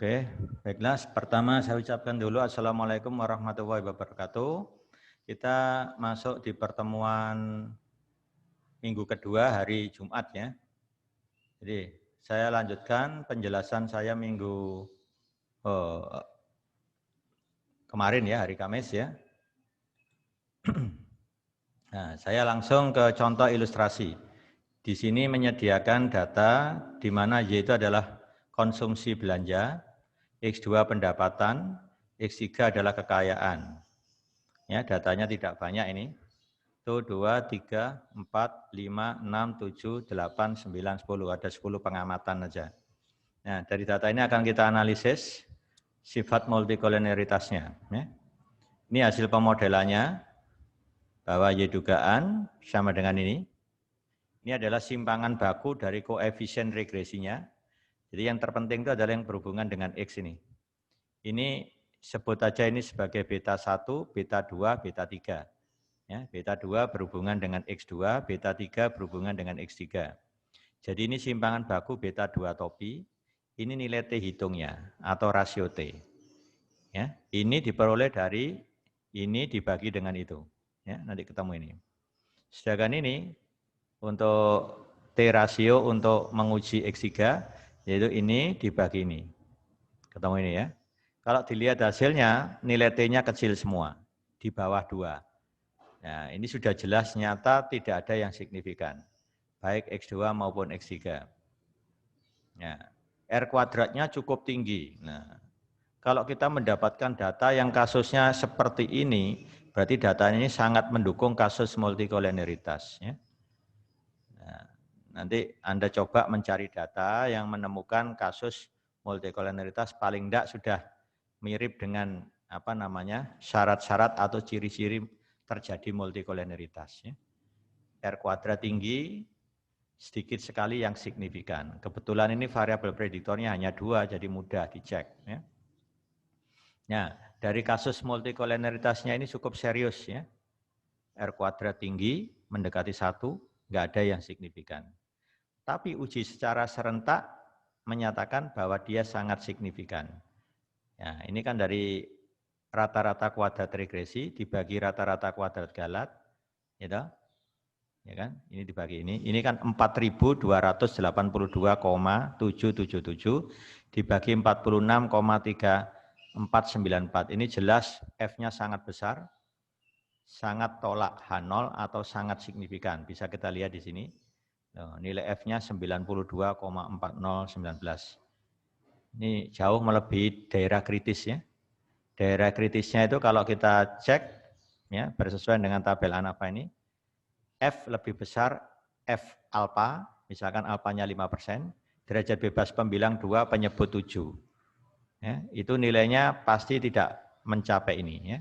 Oke, baiklah. Pertama saya ucapkan dulu Assalamualaikum warahmatullahi wabarakatuh. Kita masuk di pertemuan minggu kedua hari Jumat ya. Jadi saya lanjutkan penjelasan saya minggu kemarin ya, hari Kamis ya. Nah, saya langsung ke contoh ilustrasi. Di sini menyediakan data di mana Y itu adalah konsumsi belanja, X2 pendapatan, X3 adalah kekayaan. Ya, datanya tidak banyak ini. 1, 2, 3, 4, 5, 6, 7, 8, 9, 10. Ada 10 pengamatan saja. Nah, dari data ini akan kita analisis sifat multikolonialitasnya. Ya. Ini hasil pemodelannya, bahwa Y dugaan sama dengan ini. Ini adalah simpangan baku dari koefisien regresinya. Jadi yang terpenting itu adalah yang berhubungan dengan X ini. Ini sebut aja ini sebagai beta 1, beta 2, beta 3. Ya, beta 2 berhubungan dengan X2, beta 3 berhubungan dengan X3. Jadi ini simpangan baku beta 2 topi, ini nilai T hitungnya atau rasio T. Ya, ini diperoleh dari ini dibagi dengan itu. Ya, nanti ketemu ini. Sedangkan ini untuk T rasio untuk menguji X3, yaitu ini dibagi ini. Ketemu ini ya. Kalau dilihat hasilnya, nilai T-nya kecil semua, di bawah 2. Nah, ini sudah jelas nyata tidak ada yang signifikan, baik X2 maupun X3. Nah, R kuadratnya cukup tinggi. Nah, kalau kita mendapatkan data yang kasusnya seperti ini, berarti data ini sangat mendukung kasus multikolonialitas. Ya. Nah, nanti Anda coba mencari data yang menemukan kasus multikolonialitas paling tidak sudah mirip dengan syarat-syarat atau ciri-ciri terjadi multikolonialitas. Ya. R kuadrat tinggi, sedikit sekali yang signifikan. Kebetulan ini variabel prediktornya hanya 2, jadi mudah dicek. Ya. Nah, dari kasus multikolonialitasnya ini cukup serius ya. R kuadrat tinggi, mendekati 1, nggak ada yang signifikan. Tapi uji secara serentak menyatakan bahwa dia sangat signifikan. Ya, ini kan dari rata-rata kuadrat regresi dibagi rata-rata kuadrat galat, gitu. Ya kan? Ini dibagi ini. Ini kan 4.282,777 dibagi 46,3494. Ini jelas F-nya sangat besar, sangat tolak H0 atau sangat signifikan. Bisa kita lihat di sini. Nilai F-nya 92,4019. Ini jauh melebihi daerah kritis ya. Daerah kritisnya itu kalau kita cek ya bersesuaian dengan tabel ANAFA ini, F lebih besar F alfa, misalkan alfanya 5%, derajat bebas pembilang 2, penyebut 7. Ya, itu nilainya pasti tidak mencapai ini ya.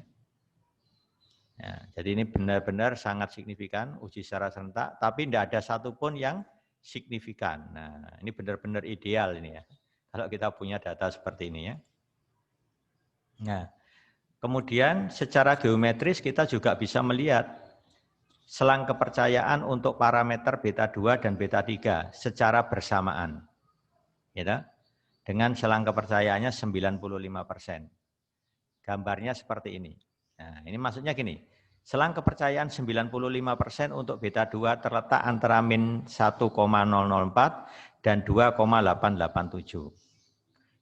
Ya, jadi ini benar-benar sangat signifikan uji secara serentak, tapi tidak ada satupun yang signifikan. Nah, ini benar-benar ideal ini ya. Kalau kita punya data seperti ini ya. Nah, kemudian secara geometris kita juga bisa melihat selang kepercayaan untuk parameter beta 2 dan beta 3 secara bersamaan. Gitu? Dengan selang kepercayaannya 95%. Gambarnya seperti ini. Nah, ini maksudnya gini, selang kepercayaan 95% untuk beta 2 terletak antara min 1,004 dan 2,887.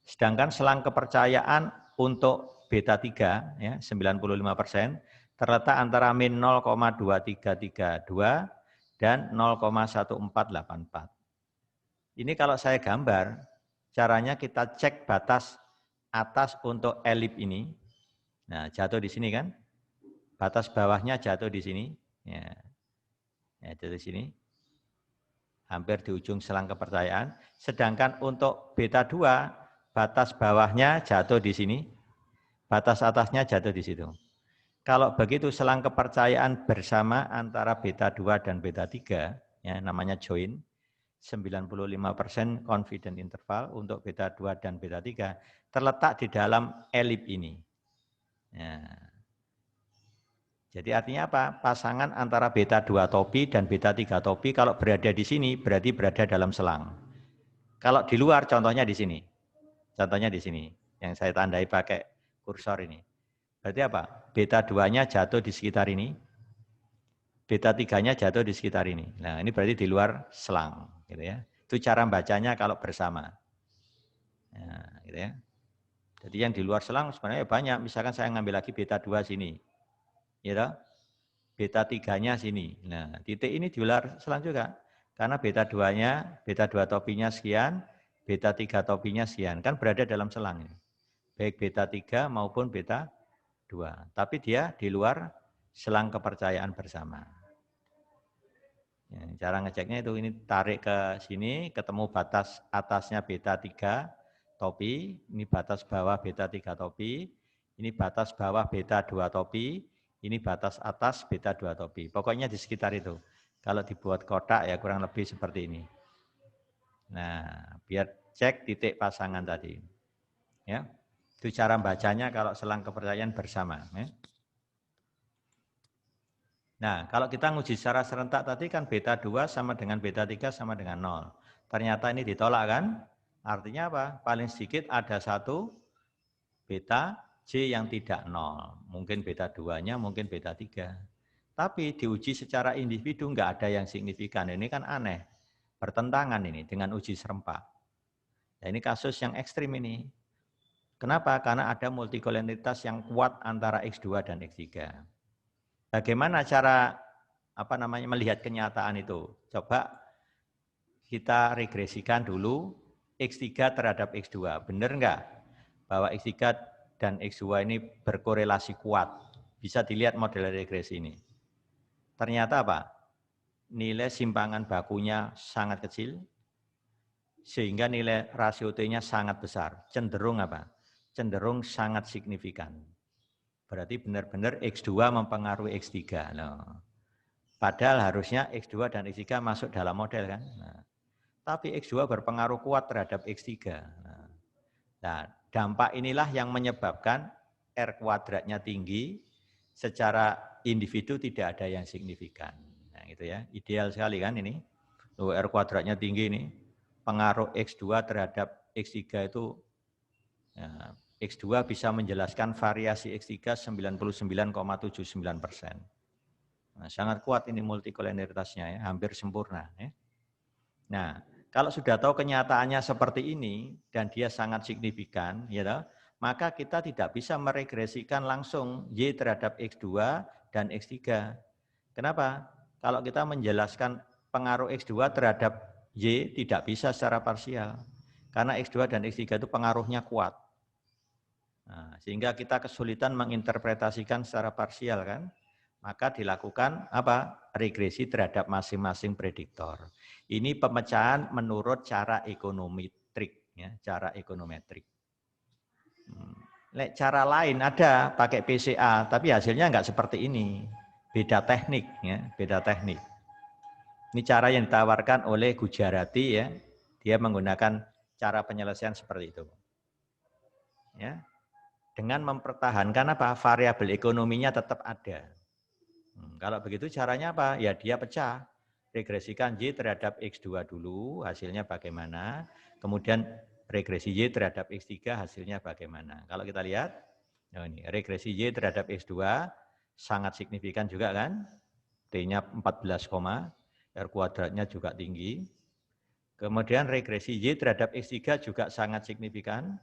Sedangkan selang kepercayaan untuk beta 3 ya 95% terletak antara min 0,2332 dan 0,1484. Ini kalau saya gambar, caranya kita cek batas atas untuk elip ini. Nah, jatuh di sini kan? Batas bawahnya jatuh di sini. Ya, jatuh di sini. Hampir di ujung selang kepercayaan. Sedangkan untuk beta 2, batas bawahnya jatuh di sini. Batas atasnya jatuh di situ. Kalau begitu selang kepercayaan bersama antara beta 2 dan beta 3, ya, namanya join, 95% confident interval untuk beta 2 dan beta 3, terletak di dalam elip ini. Ya. Jadi artinya apa? Pasangan antara beta 2 topi dan beta 3 topi kalau berada di sini berarti berada dalam selang. Kalau di luar contohnya di sini. Contohnya di sini, yang saya tandai pakai kursor ini. Berarti apa? Beta 2-nya jatuh di sekitar ini, beta 3-nya jatuh di sekitar ini. Nah, ini berarti di luar selang, gitu ya. Itu cara bacanya kalau bersama. Nah, gitu ya. Jadi yang di luar selang sebenarnya banyak. Misalkan saya ngambil lagi beta 2 sini. Ya toh? Beta 3-nya sini. Nah, titik ini di luar selang juga. Karena beta 2-nya, beta 2 topinya sekian, beta 3 topinya sekian. Kan berada dalam selang ini. Baik beta 3 maupun beta 2. Tapi dia di luar selang kepercayaan bersama. Ya, cara ngeceknya itu, ini tarik ke sini, ketemu batas atasnya beta 3 topi, ini batas bawah beta 3 topi, ini batas bawah beta 2 topi, ini batas atas beta 2 topi. Pokoknya di sekitar itu. Kalau dibuat kotak ya kurang lebih seperti ini. Nah, biar cek titik pasangan tadi. Ya, itu cara bacanya kalau selang kepercayaan bersama. Ya. Nah, kalau kita nguji secara serentak tadi kan beta 2 sama dengan beta 3 sama dengan 0. Ternyata ini ditolak kan? Artinya apa? Paling sedikit ada satu beta J yang tidak 0. Mungkin beta 2-nya, mungkin beta 3. Tapi diuji secara individu enggak ada yang signifikan. Ini kan aneh. Bertentangan ini dengan uji serempak. Nah, ini kasus yang ekstrim ini. Kenapa? Karena ada multikolonialitas yang kuat antara X2 dan X3. Bagaimana cara melihat kenyataan itu? Coba kita regresikan dulu X3 terhadap X2. Benar enggak bahwa X3 dan X2 ini berkorelasi kuat? Bisa dilihat model regresi ini. Ternyata apa? Nilai simpangan bakunya sangat kecil, sehingga nilai rasio T-nya sangat besar. Cenderung apa? Cenderung sangat signifikan. Berarti benar-benar X2 mempengaruhi X3. Nah, padahal harusnya X2 dan X3 masuk dalam model kan. Nah, tapi X2 berpengaruh kuat terhadap X3. Nah, dampak inilah yang menyebabkan R kuadratnya tinggi, secara individu tidak ada yang signifikan. Nah, gitu ya. Ideal sekali kan ini. R kuadratnya tinggi ini. Pengaruh X2 terhadap X3 itu ya, X2 bisa menjelaskan variasi X3 99,79%. Nah, sangat kuat ini multikolonialitasnya ya, hampir sempurna. Ya. Nah, kalau sudah tahu kenyataannya seperti ini dan dia sangat signifikan, ya toh, maka kita tidak bisa meregresikan langsung Y terhadap X2 dan X3. Kenapa? Kalau kita menjelaskan pengaruh X2 terhadap Y tidak bisa secara parsial. Karena X2 dan X3 itu pengaruhnya kuat. Nah, sehingga kita kesulitan menginterpretasikan secara parsial kan, maka dilakukan apa? Regresi terhadap masing-masing prediktor. Ini pemecahan menurut cara ekonometrik, ya, cara ekonometrik. Cara lain ada pakai PCA, tapi hasilnya enggak seperti ini, beda teknik, ya, beda teknik. Ini cara yang ditawarkan oleh Gujarati, ya, dia menggunakan cara penyelesaian seperti itu, ya. Dengan mempertahankan apa? Variabel ekonominya tetap ada. Kalau begitu caranya apa? Ya dia pecah. Regresikan Y terhadap X2 dulu, hasilnya bagaimana. Kemudian regresi Y terhadap X3, hasilnya bagaimana. Kalau kita lihat, oh ini, regresi Y terhadap X2 sangat signifikan juga kan. T-nya 14, R kuadratnya juga tinggi. Kemudian regresi Y terhadap X3 juga sangat signifikan.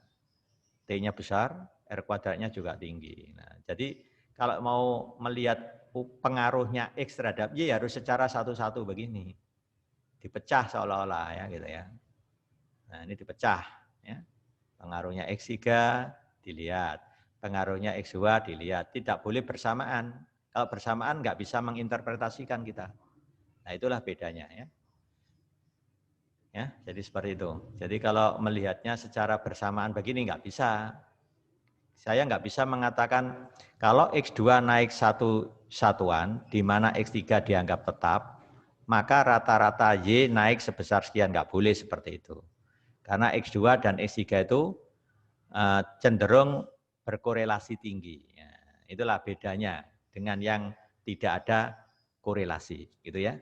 T-nya besar, R kuadratnya juga tinggi. Nah, jadi kalau mau melihat pengaruhnya X terhadap Y harus secara satu-satu begini. Dipecah seolah-olah ya gitu ya. Nah, ini dipecah ya. Pengaruhnya X3 dilihat, pengaruhnya X2 dilihat, tidak boleh bersamaan. Kalau bersamaan nggak bisa menginterpretasikan kita. Nah, itulah bedanya ya. Ya, jadi seperti itu. Jadi kalau melihatnya secara bersamaan begini nggak bisa. Saya nggak bisa mengatakan kalau X2 naik satu satuan, di mana X3 dianggap tetap, maka rata-rata Y naik sebesar sekian, nggak boleh seperti itu. Karena X2 dan X3 itu cenderung berkorelasi tinggi. Ya, itulah bedanya dengan yang tidak ada korelasi, gitu ya.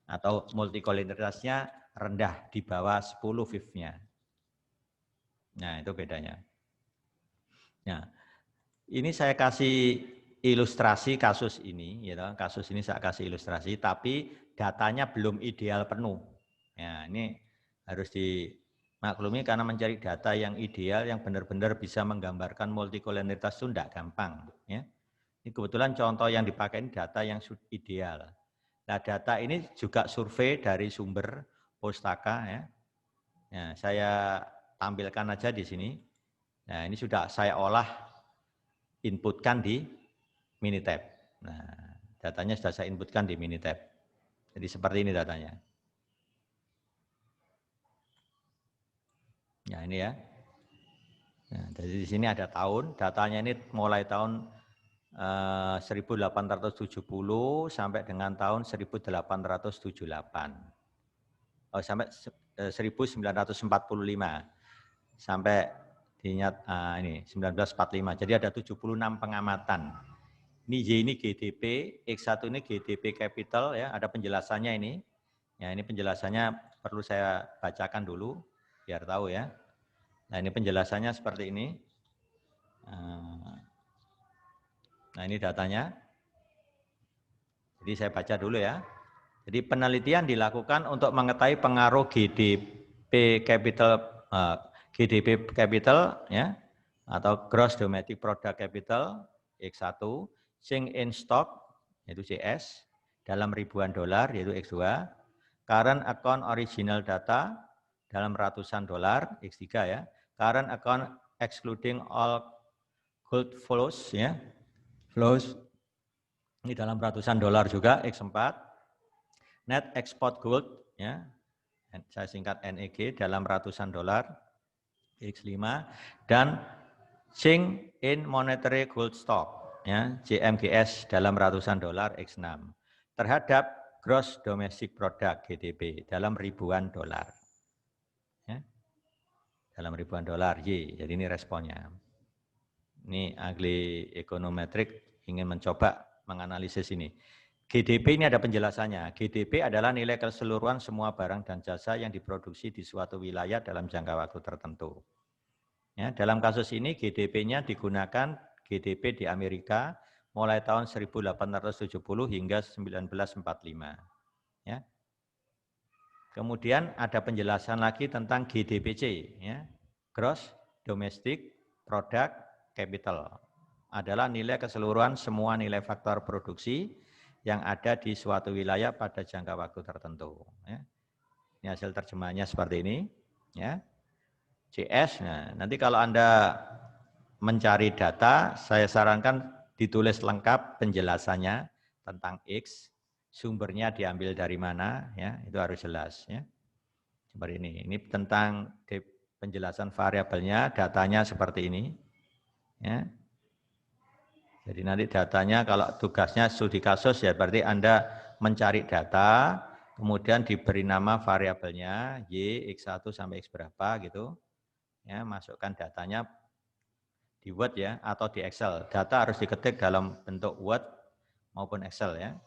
Atau multikolonialitasnya rendah di bawah 10 fifth-nya. Nah, itu bedanya. Nah, ini saya kasih ilustrasi kasus ini, gitu. Kasus ini saya kasih ilustrasi, tapi datanya belum ideal penuh. Ya, ini harus dimaklumi karena mencari data yang ideal, yang benar-benar bisa menggambarkan multikolonialitas itu tidak gampang. Ya. Ini kebetulan contoh yang dipakai ini data yang ideal. Nah, data ini juga survei dari sumber pustaka. Ya. Nah, saya tampilkan aja di sini. Nah, ini sudah saya olah, inputkan di Minitab. Nah, datanya sudah saya inputkan di Minitab. Jadi seperti ini datanya. Ya, ini ya. Nah, jadi di sini ada tahun, datanya ini mulai tahun 1870 sampai dengan tahun 1878. Oh, sampai 1945. Sampai diingat ini 1945. Jadi ada 76 pengamatan. Ini Y ini GDP, X1 ini GDP capital ya, ada penjelasannya ini. Ya, ini penjelasannya perlu saya bacakan dulu biar tahu ya. Nah, ini penjelasannya seperti ini. Nah, ini datanya. Jadi saya baca dulu ya. Jadi penelitian dilakukan untuk mengetahui pengaruh GDP capital ya atau gross domestic product capital X1 sing in stock yaitu CS dalam ribuan dolar yaitu X2, current account original data dalam ratusan dolar X3 ya, current account excluding all gold flows ya. Flows ini dalam ratusan dolar juga X4. Net export gold ya, saya singkat NEG dalam ratusan dolar X5 dan zinc in monetary gold stock ya, JMGS dalam ratusan dolar X6 terhadap gross domestic product GDP dalam ribuan dolar. Ya. Dalam ribuan dolar Y. Jadi ini responnya. Ini ahli ekonometrik ingin mencoba menganalisis ini. GDP ini ada penjelasannya. GDP adalah nilai keseluruhan semua barang dan jasa yang diproduksi di suatu wilayah dalam jangka waktu tertentu. Ya, dalam kasus ini GDP-nya digunakan GDP di Amerika mulai tahun 1870 hingga 1945. Ya. Kemudian ada penjelasan lagi tentang GDPC, ya, Gross Domestic Product Capital. Adalah nilai keseluruhan semua nilai faktor produksi yang ada di suatu wilayah pada jangka waktu tertentu. Ya. Ini hasil terjemahannya seperti ini. Ya. CS, nah, nanti kalau Anda mencari data, saya sarankan ditulis lengkap penjelasannya tentang X, sumbernya diambil dari mana, ya, itu harus jelas. Ya. Seperti ini tentang penjelasan variabelnya, datanya seperti ini. Ya. Jadi nanti datanya kalau tugasnya studi kasus ya berarti Anda mencari data, kemudian diberi nama variabelnya Y, X1 sampai X berapa gitu. Ya, masukkan datanya di Word ya atau di Excel. Data harus diketik dalam bentuk Word maupun Excel ya.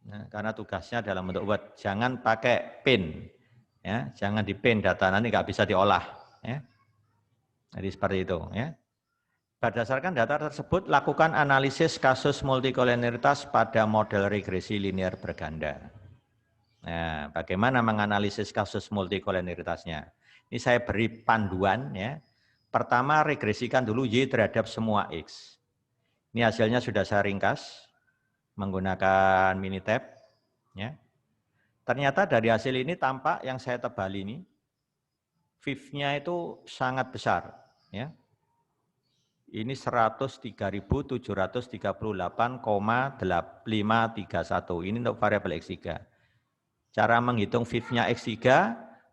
Nah, karena tugasnya dalam bentuk Word, jangan pakai PIN. Ya, jangan di PIN data nanti nggak bisa diolah ya. Jadi seperti itu ya. Berdasarkan data tersebut, lakukan analisis kasus multikolonialitas pada model regresi linear berganda. Nah, bagaimana menganalisis kasus multikolonialitasnya? Ini saya beri panduan ya. Pertama, regresikan dulu Y terhadap semua X. Ini hasilnya sudah saya ringkas menggunakan Minitab. Ya. Ternyata dari hasil ini tampak yang saya tebal ini, VIF-nya itu sangat besar. Ya. Ini 103.738,531. Ini untuk variabel X3. Cara menghitung VIF-nya X3,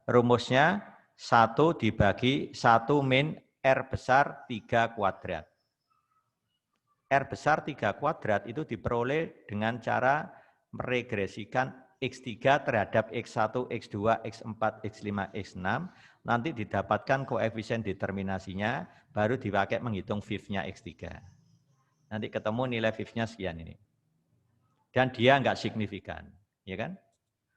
rumusnya 1 dibagi 1 min R besar 3 kuadrat. R besar 3 kuadrat itu diperoleh dengan cara meregresikan X3 terhadap X1, X2, X4, X5, X6. Nanti didapatkan koefisien determinasinya, baru dipakai menghitung VIF-nya X3. Nanti ketemu nilai VIF-nya sekian ini. Dan dia enggak signifikan, ya kan?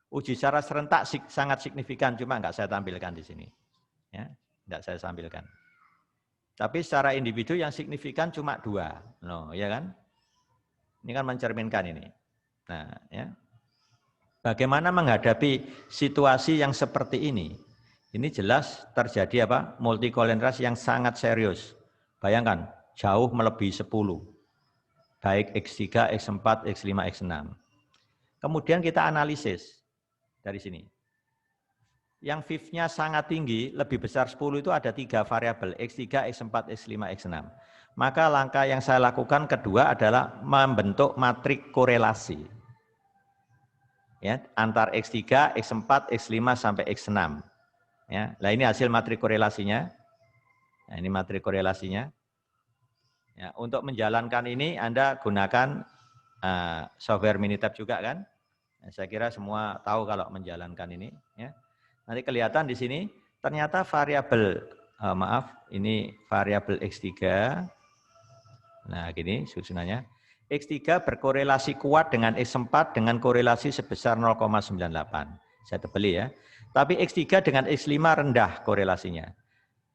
Uji secara serentak sangat signifikan, cuma enggak saya tampilkan di sini. Ya. Tidak saya sampaikan. Tapi secara individu yang signifikan cuma 2. No, ya kan? Ini kan mencerminkan ini. Nah, ya. Bagaimana menghadapi situasi yang seperti ini? Ini jelas terjadi apa? Multikolonialitas yang sangat serius. Bayangkan, jauh melebihi 10. Baik X3, X4, X5, X6. Kemudian kita analisis dari sini. Yang VIF-nya sangat tinggi, lebih besar 10 itu ada 3 variabel, X3, X4, X5, X6. Maka langkah yang saya lakukan kedua adalah membentuk matrik korelasi. Ya, antar X3, X4, X5, sampai X6. Ya, nah ini hasil matrik korelasinya. Nah, ini matrik korelasinya. Ya, untuk menjalankan ini Anda gunakan software Minitab juga kan? Nah, saya kira semua tahu kalau menjalankan ini. Ya. Nanti kelihatan di sini ternyata variabel, ini variabel X3. Nah gini susunannya. X3 berkorelasi kuat dengan X4 dengan korelasi sebesar 0,98. Saya tebeli ya. Tapi X3 dengan X5 rendah korelasinya.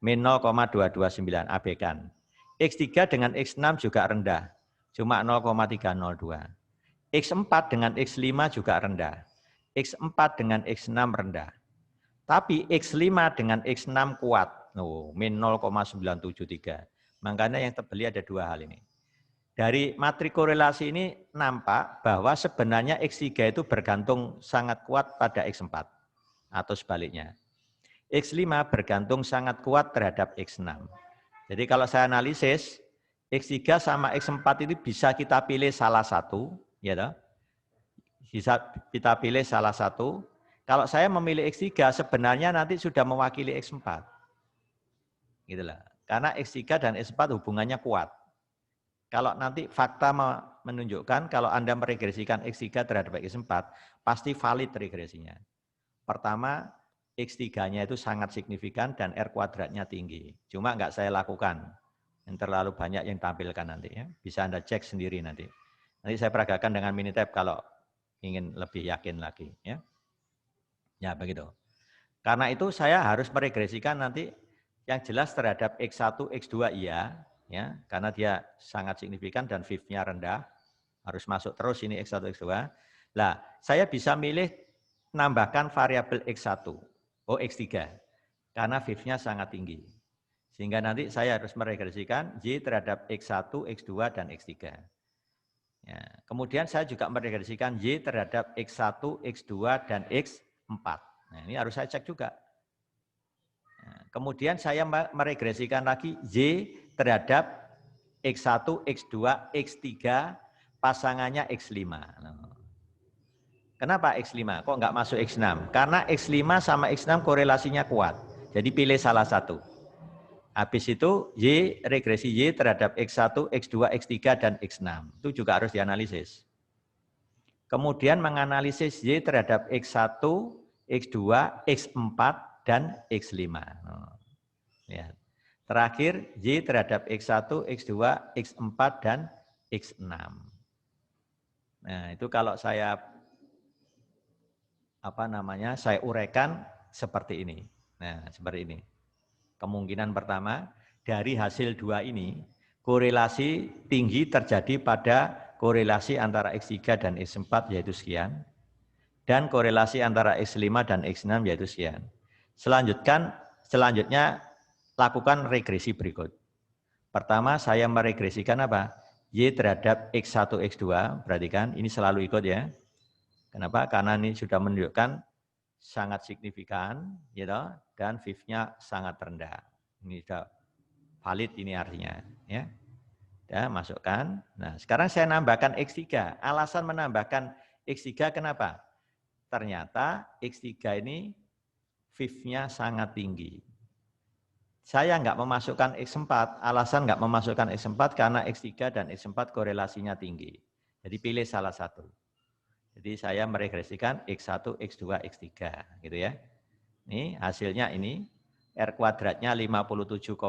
Min 0,229, abaikan. X3 dengan X6 juga rendah. Cuma 0,302. X4 dengan X5 juga rendah. X4 dengan X6 rendah. Tapi X5 dengan X6 kuat, min 0,973. Makanya yang terbeli ada 2 hal ini. Dari matrik korelasi ini nampak bahwa sebenarnya X3 itu bergantung sangat kuat pada X4 atau sebaliknya. X5 bergantung sangat kuat terhadap X6. Jadi kalau saya analisis, X3 sama X4 itu bisa kita pilih salah satu, ya toh? Bisa kita pilih salah satu. Kalau saya memilih X3 sebenarnya nanti sudah mewakili X4. Gitulah. Karena X3 dan X4 hubungannya kuat. Kalau nanti fakta menunjukkan kalau Anda meregresikan X3 terhadap X4, pasti valid regresinya. Pertama, X3-nya itu sangat signifikan dan R kuadratnya tinggi. Cuma enggak saya lakukan. Yang terlalu banyak yang tampilkan nanti ya. Bisa Anda cek sendiri nanti. Nanti saya peragakan dengan Minitab kalau ingin lebih yakin lagi ya. Ya begitu. Karena itu saya harus meregresikan nanti yang jelas terhadap X1, X2 iya, ya, karena dia sangat signifikan dan VIF-nya rendah, harus masuk terus ini X1, X2. Nah, saya bisa milih menambahkan variabel X1, X3, karena VIF-nya sangat tinggi. Sehingga nanti saya harus meregresikan Y terhadap X1, X2, dan X3. Ya, kemudian saya juga meregresikan Y terhadap X1, X2, dan X4. Nah, ini harus saya cek juga. Nah, kemudian saya meregresikan lagi Y terhadap X1, X2, X3, pasangannya X5. Nah, kenapa X5? Kok nggak masuk X6? Karena X5 sama X6 korelasinya kuat. Jadi pilih salah satu. Habis itu Y, regresi Y terhadap X1, X2, X3, dan X6. Itu juga harus dianalisis. Kemudian menganalisis Y terhadap X1, X2, X4, dan X5. Ya. Terakhir Y terhadap X1, X2, X4, dan X6. Nah itu kalau saya saya uraikan seperti ini. Nah seperti ini. Kemungkinan pertama, dari hasil 2 ini, korelasi tinggi terjadi pada korelasi antara X3 dan X4 yaitu sekian, dan korelasi antara X5 dan X6 yaitu sekian. Selanjutnya, lakukan regresi berikut. Pertama, saya meregresikan apa? Y terhadap X1, X2, perhatikan, ini selalu ikut ya. Kenapa? Karena ini sudah menunjukkan sangat signifikan, gitu, dan VIF-nya sangat rendah. Ini sudah valid ini artinya, ya. Ya, masukkan. Nah, sekarang saya nambahkan X3. Alasan menambahkan X3 kenapa? Ternyata X3 ini VIF-nya sangat tinggi. Saya nggak memasukkan X4. Alasan nggak memasukkan X4 karena X3 dan X4 korelasinya tinggi. Jadi pilih salah satu. Jadi saya meregresikan X1, X2, X3 gitu ya. Ini hasilnya ini R kuadratnya 57,2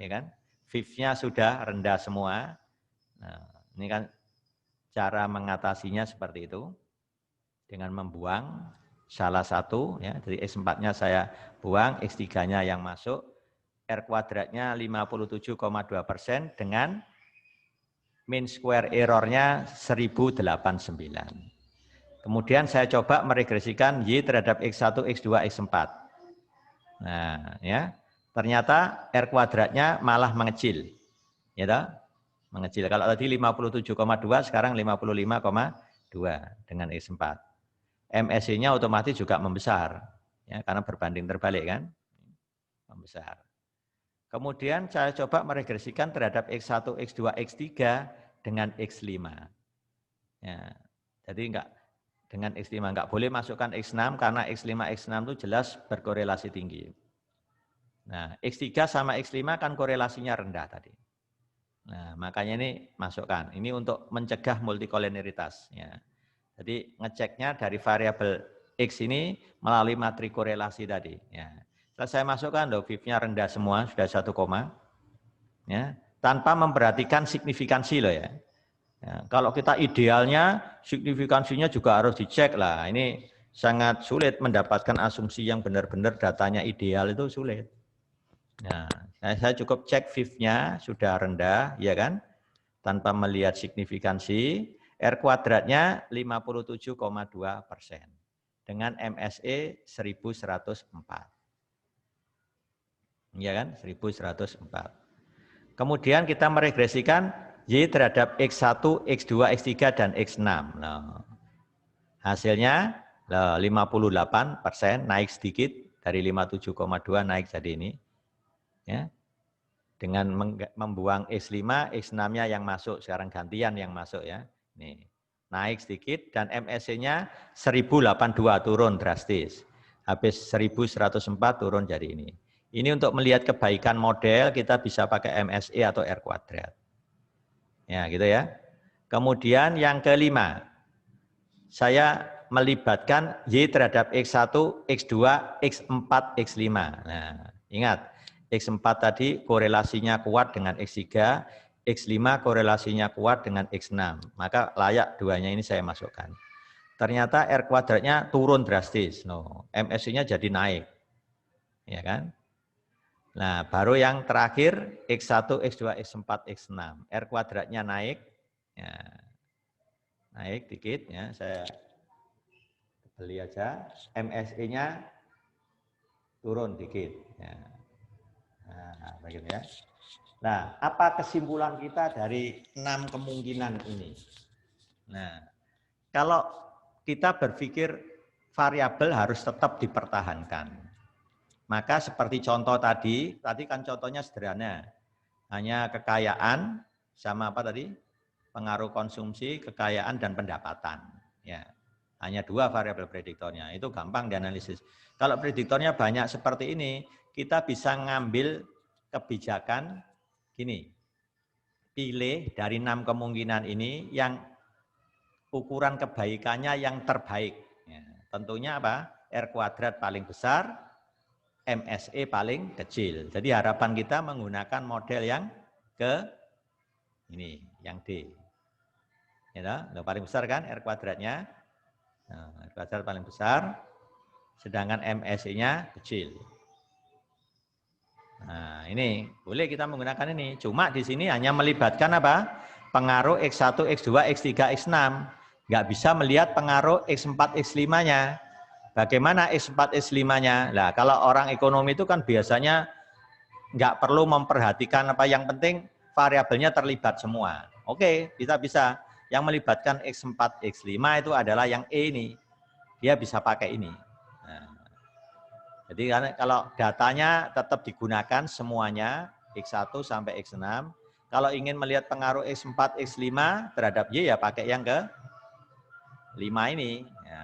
ya kan. VIF-nya sudah rendah semua. Nah, ini kan cara mengatasinya seperti itu dengan membuang salah satu, ya, jadi X4-nya saya buang, X3-nya yang masuk, R kuadratnya 57,2% dengan mean square error-nya 1089. Kemudian saya coba meregresikan Y terhadap X1, X2, X4. Nah, ya, ternyata R kuadratnya malah mengecil. Ya toh? Mengecil. Kalau tadi 57,2, sekarang 55,2 dengan X4. MSI-nya otomatis juga membesar, ya, karena berbanding terbalik kan, membesar. Kemudian saya coba meregresikan terhadap X1, X2, X3 dengan X5. Ya, jadi enggak dengan X5 enggak boleh masukkan X6 karena X5, X6 itu jelas berkorelasi tinggi. Nah, X3 sama X5 kan korelasinya rendah tadi. Nah, makanya ini masukkan. Ini untuk mencegah multikoliniaritas. Ya. Jadi ngeceknya dari variabel X ini melalui matri korelasi tadi. Ya. Setelah saya masukkan, loh, VIF-nya rendah semua, sudah 1 koma. Ya. Tanpa memperhatikan signifikansi loh ya. Ya. Kalau kita idealnya, signifikansinya juga harus dicek lah. Ini sangat sulit mendapatkan asumsi yang benar-benar datanya ideal itu sulit. Nah, saya cukup cek VIF-nya sudah rendah, ya kan? Tanpa melihat signifikansi, R kuadratnya 57,2% dengan MSE 1104. Ya kan? 1104. Kemudian kita meregresikan Y terhadap X1, X2, X3 dan X6. Nah, hasilnya 58%, naik sedikit dari 57,2 naik jadi ini. Ya. Dengan membuang X5, X6-nya yang masuk, sekarang gantian yang masuk ya. Nih, naik sedikit dan MSC-nya 1082 turun drastis. Habis 1104 turun jadi ini. Ini untuk melihat kebaikan model kita bisa pakai MSE atau R kuadrat. Ya, gitu ya. Kemudian yang kelima, saya melibatkan Y terhadap X1, X2, X4, X5. Nah, ingat, X4 tadi korelasinya kuat dengan X3, X5 korelasinya kuat dengan X6. Maka layak duanya ini saya masukkan. Ternyata R kuadratnya turun drastis. No, MSI-nya jadi naik. Ya kan? Nah, baru yang terakhir X1, X2, X4, X6. R kuadratnya naik. Ya, naik dikit ya, saya beli aja. MSI-nya turun dikit. Ya. Nah, begitu ya. Nah, apa kesimpulan kita dari 6 kemungkinan ini? Nah, kalau kita berpikir variabel harus tetap dipertahankan, maka seperti contoh tadi kan contohnya sederhana, hanya kekayaan sama apa tadi? Pengaruh konsumsi, kekayaan dan pendapatan. Ya, hanya 2 variabel prediktornya, itu gampang dianalisis. Kalau prediktornya banyak seperti ini, kita bisa ngambil kebijakan gini, pilih dari 6 kemungkinan ini yang ukuran kebaikannya yang terbaik. Ya, tentunya apa? R kuadrat paling besar, MSE paling kecil. Jadi harapan kita menggunakan model yang ke ini, yang D. Ya, paling besar kan R kuadratnya. Nah, R kuadrat paling besar, sedangkan MSE-nya kecil. Nah, ini boleh kita menggunakan ini. Cuma di sini hanya melibatkan apa? Pengaruh X1, X2, X3, X6. Nggak bisa melihat pengaruh X4, X5-nya. Bagaimana X4, X5-nya? Nah, kalau orang ekonomi itu kan biasanya nggak perlu memperhatikan apa, yang penting variabelnya terlibat semua. Oke, kita bisa. Yang melibatkan X4, X5 itu adalah yang E ini. Dia bisa pakai ini. Nah, jadi kalau datanya tetap digunakan semuanya, X1 sampai X6. Kalau ingin melihat pengaruh X4, X5 terhadap Y, ya pakai yang ke 5 ini. Ya,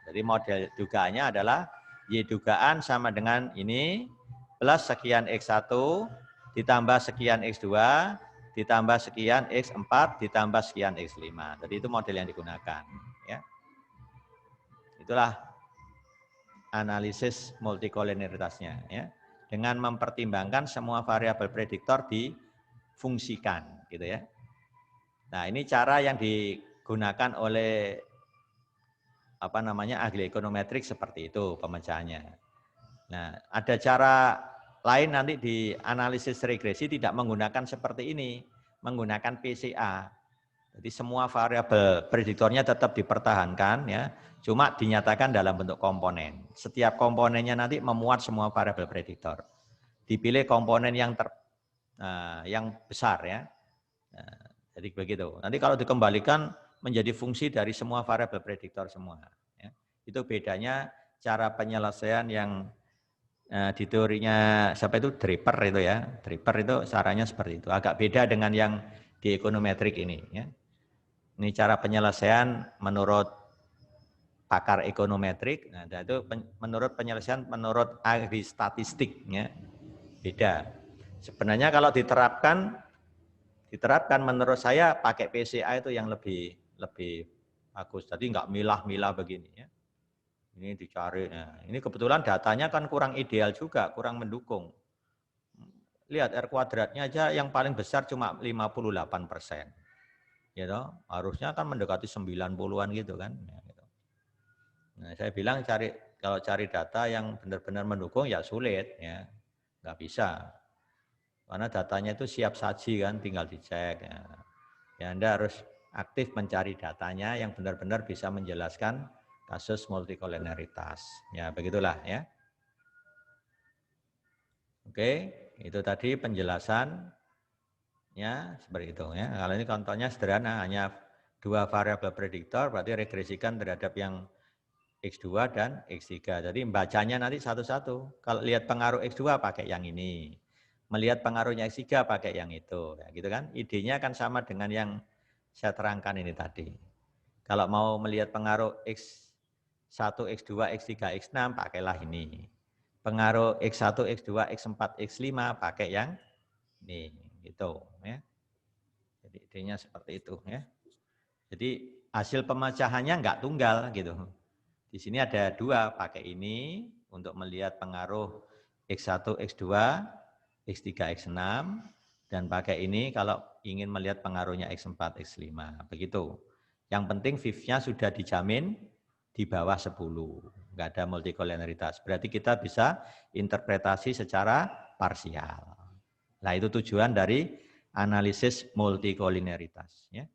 jadi model dugaannya adalah Y dugaan sama dengan ini, plus sekian X1, ditambah sekian X2, ditambah sekian X4, ditambah sekian X5. Jadi itu model yang digunakan. Ya. Itulah analisis multikoliniaritasnya, ya, dengan mempertimbangkan semua variabel prediktor difungsikan, gitu ya. Nah, ini cara yang digunakan oleh ahli ekonometrik seperti itu pemecahannya. Nah, ada cara lain nanti di analisis regresi tidak menggunakan seperti ini, menggunakan PCA. Jadi semua variabel prediktornya tetap dipertahankan ya, cuma dinyatakan dalam bentuk komponen. Setiap komponennya nanti memuat semua variabel prediktor. Dipilih komponen yang besar ya. Nah, jadi begitu. Nanti kalau dikembalikan menjadi fungsi dari semua variabel prediktor semua. Ya. Itu bedanya cara penyelesaian yang di teorinya siapa itu Draper itu ya. Draper itu caranya seperti itu. Agak beda dengan yang di ekonometrik ini. Ya. Ini cara penyelesaian menurut pakar ekonometrik. Nah, itu menurut penyelesaian menurut ahli statistiknya beda. Sebenarnya kalau diterapkan menurut saya pakai PCA itu yang lebih bagus. Jadi nggak milah-milah begini ya. Ini dicari. Nah, ini kebetulan datanya kan kurang ideal juga, kurang mendukung. Lihat R kuadratnya aja yang paling besar cuma 58%. Gitu. Harusnya kan mendekati 90-an gitu kan. Nah, saya bilang kalau cari data yang benar-benar mendukung ya sulit ya. Nggak bisa. Karena datanya itu siap saji kan, tinggal dicek. Ya, Anda harus aktif mencari datanya yang benar-benar bisa menjelaskan kasus multikoliniaritas. Ya, begitulah ya. Oke, itu tadi penjelasan ya seperti itu ya. Kalau ini contohnya sederhana, hanya 2 variabel prediktor, berarti regresikan terhadap yang X2 dan X3. Jadi bacanya nanti satu-satu. Kalau lihat pengaruh X2 pakai yang ini. Melihat pengaruhnya X3 pakai yang itu. Ya, gitu kan? Idenya kan sama dengan yang saya terangkan ini tadi. Kalau mau melihat pengaruh X1, X2, X3, X6 pakailah ini. Pengaruh X1, X2, X4, X5 pakai yang ini. Gitu ya. Jadi idenya seperti itu ya. Jadi hasil pemecahannya enggak tunggal gitu. Di sini ada 2, pakai ini untuk melihat pengaruh X1, X2, X3, X6, dan pakai ini kalau ingin melihat pengaruhnya X4, X5. Begitu. Yang penting VIF-nya sudah dijamin di bawah 10. Enggak ada multikoliniaritas. Berarti kita bisa interpretasi secara parsial. Nah, itu tujuan dari analisis multikoliniaritas. Ya,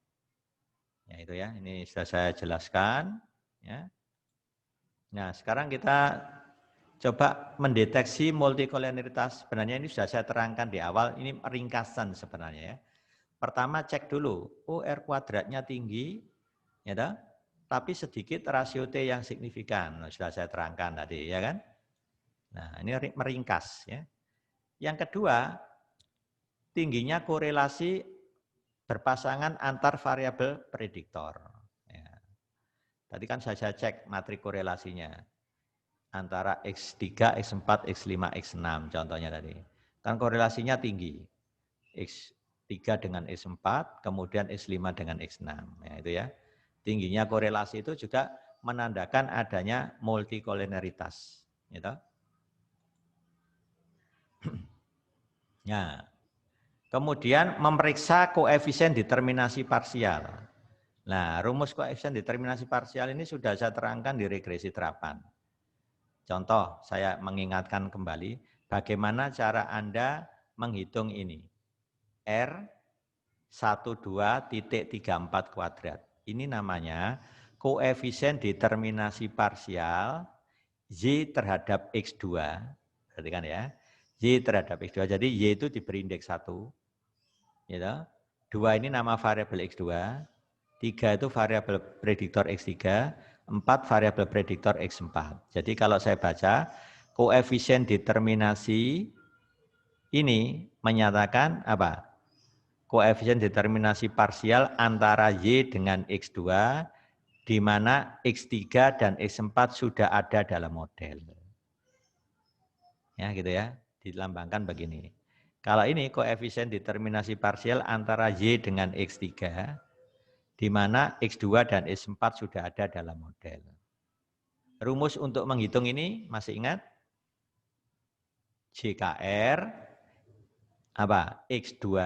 itu ya. Ini sudah saya jelaskan. Ya. Nah, sekarang kita coba mendeteksi multikoliniaritas. Sebenarnya ini sudah saya terangkan di awal, ini ringkasan sebenarnya ya. Pertama cek dulu, R kuadratnya tinggi, ya toh? Tapi sedikit rasio T yang signifikan. Nah, sudah saya terangkan tadi, ya kan? Nah, ini meringkas ya. Yang kedua, tingginya korelasi berpasangan antar variabel prediktor. Ya. Tadi kan saya cek matrik korelasinya. Antara X3, X4, X5, X6 contohnya tadi. Kan korelasinya tinggi. X3 dengan X4, kemudian X5 dengan X6. Ya, itu ya. Tingginya korelasi itu juga menandakan adanya multikoliniaritas. Gitu. Nah, kemudian memeriksa koefisien determinasi parsial. Nah, rumus koefisien determinasi parsial ini sudah saya terangkan di regresi terapan. Contoh, saya mengingatkan kembali bagaimana cara Anda menghitung ini. R12.34 kuadrat. Ini namanya koefisien determinasi parsial Y terhadap X2. Perhatikan ya. Y terhadap X2. Jadi Y itu diberi indeks 1. Gitu. 2 ini nama variabel X2. 3 itu variabel prediktor X3. 4 variabel prediktor X4. Jadi kalau saya baca, koefisien determinasi ini menyatakan apa? Koefisien determinasi parsial antara Y dengan X2, di mana X3 dan X4 sudah ada dalam model. Ya gitu ya, dilambangkan begini. Kalau ini koefisien determinasi parsial antara Y dengan X3, di mana X2 dan X4 sudah ada dalam model. Rumus untuk menghitung ini masih ingat? JKR apa? X2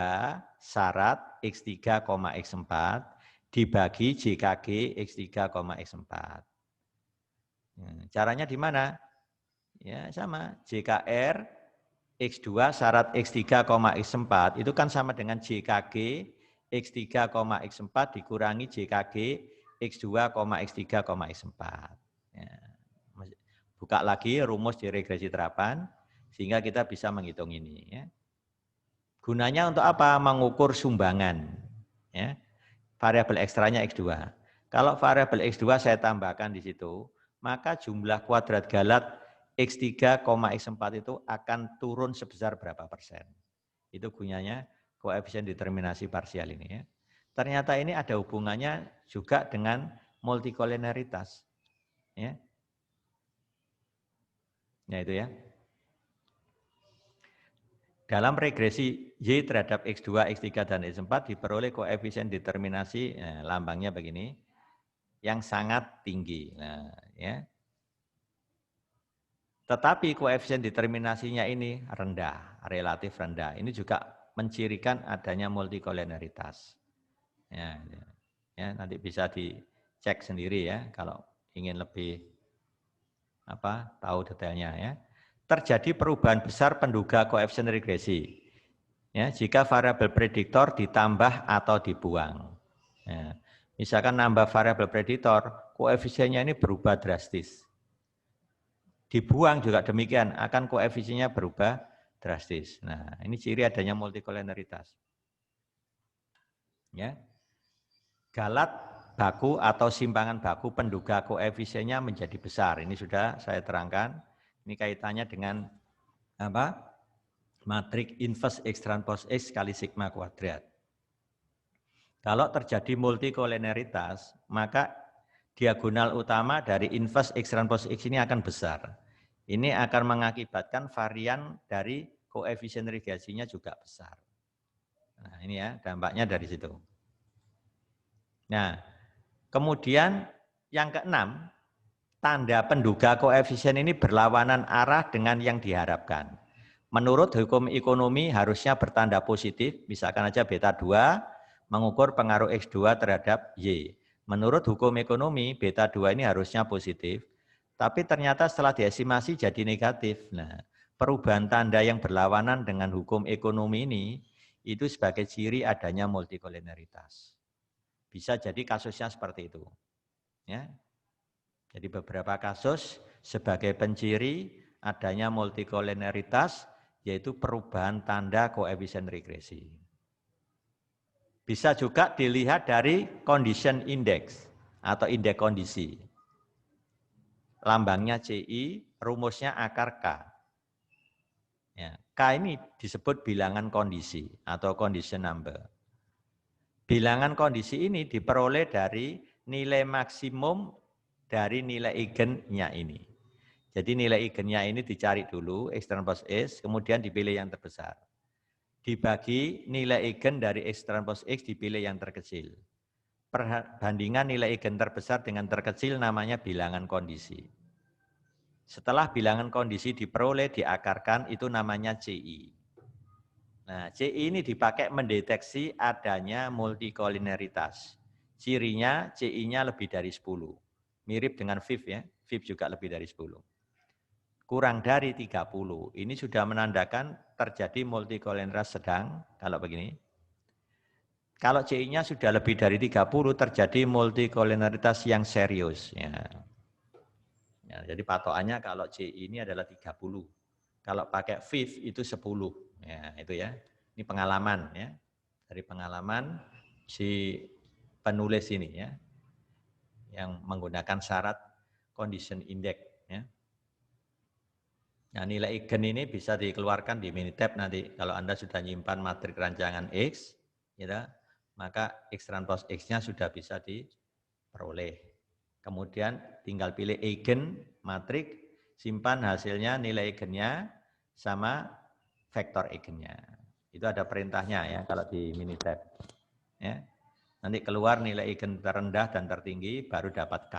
syarat X3, X4 dibagi JKG X3, X4. Caranya di mana? Ya sama, JKR X2 syarat X3, X4 itu kan sama dengan JKG X3, X4 dikurangi JKG X2, X3, X4. Ya. Buka lagi rumus di regresi terapan sehingga kita bisa menghitung ini. Ya. Gunanya untuk apa? Mengukur sumbangan. Ya. Variabel ekstranya X2. Kalau variabel X2 saya tambahkan di situ, maka jumlah kuadrat Galat X3, X4 itu akan turun sebesar berapa persen. Itu gunanya koefisien determinasi parsial ini. Ya. Ternyata ini ada hubungannya juga dengan multikolineritas. Ya, itu ya. Dalam regresi Y terhadap X2, X3, dan X4 diperoleh koefisien determinasi, lambangnya begini, yang sangat tinggi. Nah, ya. Tetapi koefisien determinasinya ini rendah, relatif rendah. Ini juga mencirikan adanya multikolineritas. Ya, nanti bisa dicek sendiri ya kalau ingin lebih tahu detailnya ya. Terjadi perubahan besar penduga koefisien regresi. Ya, jika variabel prediktor ditambah atau dibuang. Ya, misalkan nambah variabel prediktor, koefisiennya ini berubah drastis. Dibuang juga demikian, akan koefisiennya berubah drastis. Nah, ini ciri adanya multikolineritas. Ya. Galat baku atau simpangan baku penduga koefisiennya menjadi besar. Ini sudah saya terangkan. Ini kaitannya dengan apa? Matrik inverse X transpose X kali sigma kuadrat. Kalau terjadi multikolineritas, maka diagonal utama dari inverse X transpose X ini akan besar. Ini akan mengakibatkan varian dari koefisien regresinya juga besar. Nah, ini ya dampaknya dari situ. Nah, kemudian yang keenam, tanda penduga koefisien ini berlawanan arah dengan yang diharapkan. Menurut hukum ekonomi harusnya bertanda positif, misalkan aja beta 2 mengukur pengaruh X2 terhadap Y. Menurut hukum ekonomi, beta 2 ini harusnya positif, tapi ternyata setelah diestimasi jadi negatif. Nah, perubahan tanda yang berlawanan dengan hukum ekonomi ini, itu sebagai ciri adanya multikolineritas. Bisa jadi kasusnya seperti itu. Ya. Jadi beberapa kasus sebagai penciri adanya multikolineritas, yaitu perubahan tanda koefisien regresi. Bisa juga dilihat dari condition index atau indeks kondisi. Lambangnya CI, rumusnya akar K. Ya, K ini disebut bilangan kondisi atau condition number. Bilangan kondisi ini diperoleh dari nilai maksimum dari nilai eigennya ini. Jadi nilai eigennya ini dicari dulu, X transpose X, kemudian dipilih yang terbesar. Dibagi nilai eigen dari X transpose X dipilih yang terkecil. Perbandingan nilai eigen terbesar dengan terkecil namanya bilangan kondisi. Setelah bilangan kondisi diperoleh, diakarkan, itu namanya CI. Nah, CI ini dipakai mendeteksi adanya multikolineritas. Cirinya CI-nya lebih dari 10. Mirip dengan FIF ya, FIF juga lebih dari 10. Kurang dari 30. Ini sudah menandakan terjadi multikolineritas sedang, kalau begini. Kalau CI-nya sudah lebih dari 30, terjadi multikolineritas yang serius. Ya, jadi patokannya kalau CI ini adalah 30. Kalau pakai FIF itu 10. Ya, itu ya. Ini pengalaman ya. Dari pengalaman si penulis ini ya. Yang menggunakan syarat condition index ya. Nah, nilai eigen ini bisa dikeluarkan di Minitab nanti kalau Anda sudah nyimpan matrik rancangan X, ya, maka X transpose X-nya sudah bisa diperoleh. Kemudian tinggal pilih eigen matrik, simpan hasilnya nilai eigennya sama vektor eigennya. Itu ada perintahnya ya kalau di Minitab. Ya. Nanti keluar nilai eigen terendah dan tertinggi baru dapat K.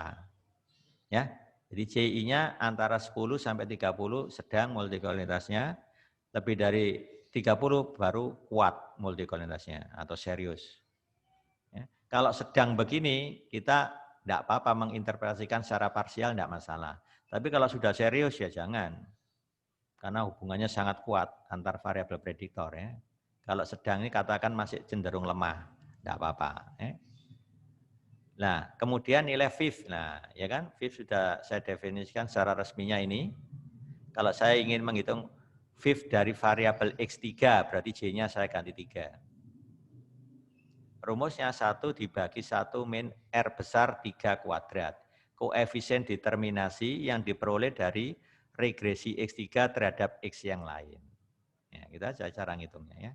Ya. Jadi CI-nya antara 10 sampai 30 sedang multikolineritasnya, lebih dari 30 baru kuat multikolineritasnya atau serius. Ya. Kalau sedang begini, kita tidak apa-apa menginterpretasikan secara parsial, tidak masalah. Tapi kalau sudah serius ya jangan. Karena hubungannya sangat kuat antar variabel prediktor ya. Kalau sedang ini katakan masih cenderung lemah, tidak apa-apa. Ya. Nah, kemudian nilai VIF. Nah, ya kan, VIF sudah saya definisikan secara resminya ini. Kalau saya ingin menghitung VIF dari variabel X3, berarti J-nya saya ganti 3. Rumusnya 1 dibagi 1 min R besar 3 kuadrat. Koefisien determinasi yang diperoleh dari regresi X3 terhadap X yang lain. Ya, kita aja cara ngitungnya ya.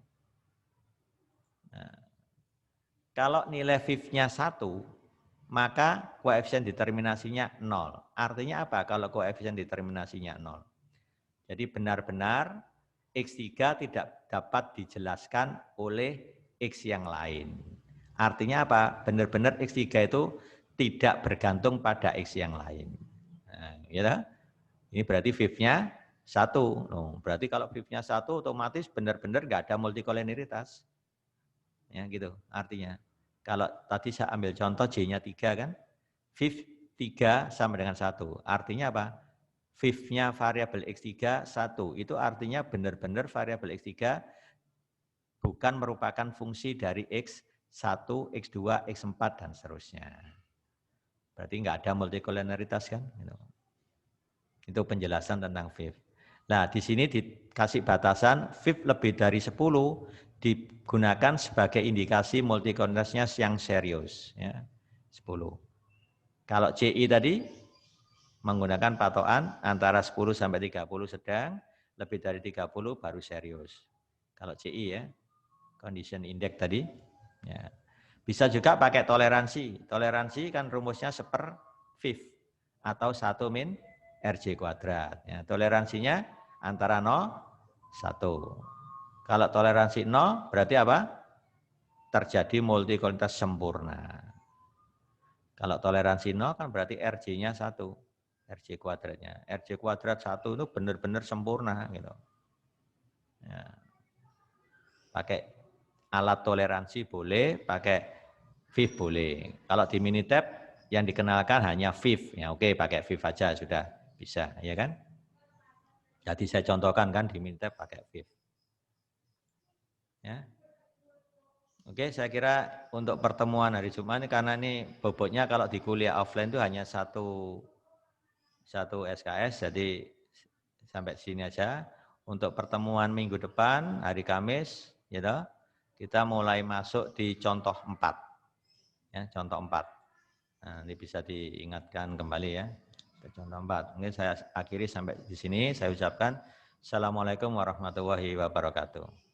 Nah, kalau nilai VIF-nya 1, maka koefisien determinasinya 0. Artinya apa kalau koefisien determinasinya 0? Jadi benar-benar X3 tidak dapat dijelaskan oleh X yang lain. Artinya apa? Benar-benar X3 itu tidak bergantung pada X yang lain. Nah, ya, ini berarti VIF-nya 1. No, berarti kalau VIF-nya 1 otomatis benar-benar nggak ada multikoliniaritas. Ya, gitu artinya. Kalau tadi saya ambil contoh J-nya 3 kan, VIF 3 sama dengan 1. Artinya apa? VIF-nya variabel X3 1. Itu artinya benar-benar variabel X3 bukan merupakan fungsi dari X1, X2, X4, dan seterusnya. Berarti nggak ada multikoliniaritas kan? Itu penjelasan tentang VIF. Nah, di sini dikasih batasan VIF lebih dari 10 digunakan sebagai indikasi multikolinitasnya yang serius. Ya, 10. Kalau CI tadi menggunakan patokan antara 10 sampai 30 sedang, lebih dari 30 baru serius. Kalau CI ya, condition index tadi. Ya. Bisa juga pakai toleransi. Toleransi kan rumusnya seper VIF atau 1 min RJ kuadrat. Ya, toleransinya antara 0, 1. Kalau toleransi 0 berarti apa? Terjadi multikolinitas sempurna. Kalau toleransi 0 kan berarti RJ-nya 1. RJ kuadratnya. RJ kuadrat 1 itu benar-benar sempurna. Gitu. Ya. Pakai alat toleransi boleh, pakai VIF boleh. Kalau di Minitab yang dikenalkan hanya VIF. Ya oke, pakai VIF aja sudah bisa, ya kan? Jadi saya contohkan kan di Minitab pakai VIF. Ya. Oke, saya kira untuk pertemuan hari Jumat ini karena ini bobotnya kalau di kuliah offline itu hanya satu SKS, jadi sampai sini aja. Untuk pertemuan minggu depan, hari Kamis, gitu, kita mulai masuk di contoh 4. Ya, contoh 4. Nah, ini bisa diingatkan kembali ya, ke contoh 4. Mungkin saya akhiri sampai di sini, saya ucapkan Assalamualaikum warahmatullahi wabarakatuh.